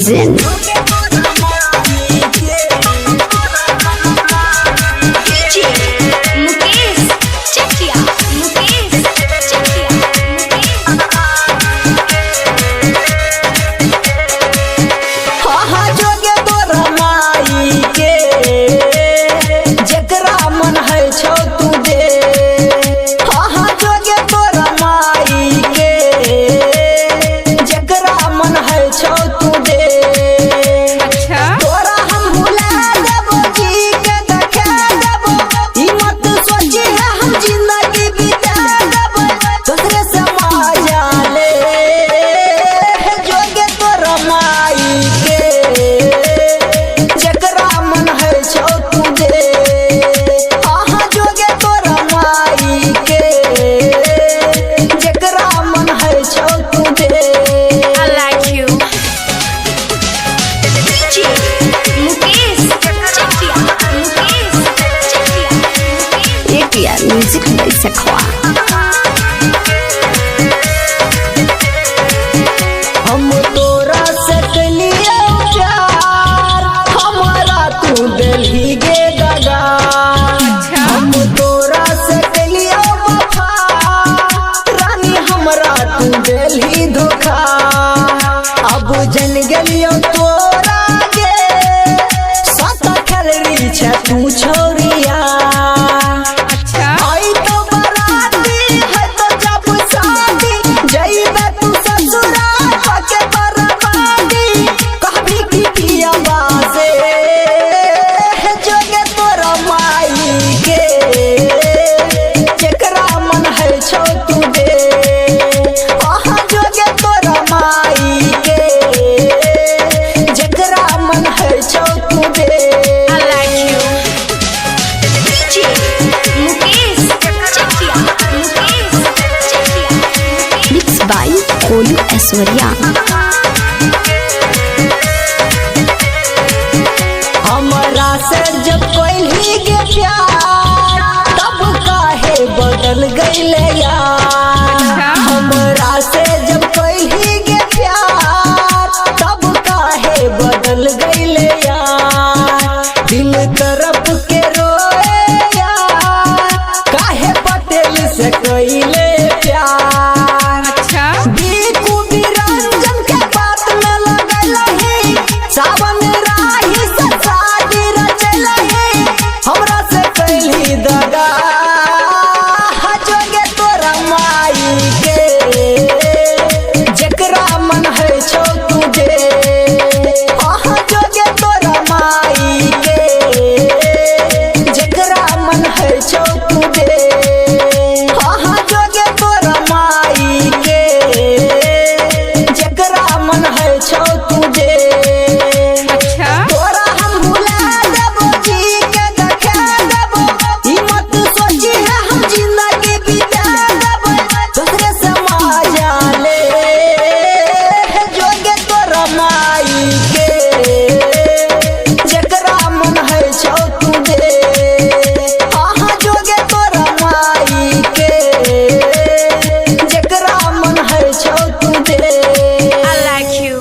Zen. Music by Sakwa. हम तोरा से कलिया प्यार, हमारा तू दिल्ली गे दगा। हम तोरा से कलिया वफा, रानी हमरा तू दिल्ली धोखा। अब जन गलियो तोरा गे, साथ खेलरी छे तू छोरिया। By Kolu Aishwarya. हमरा से जब कोई गे प्यार, तब काहे बदल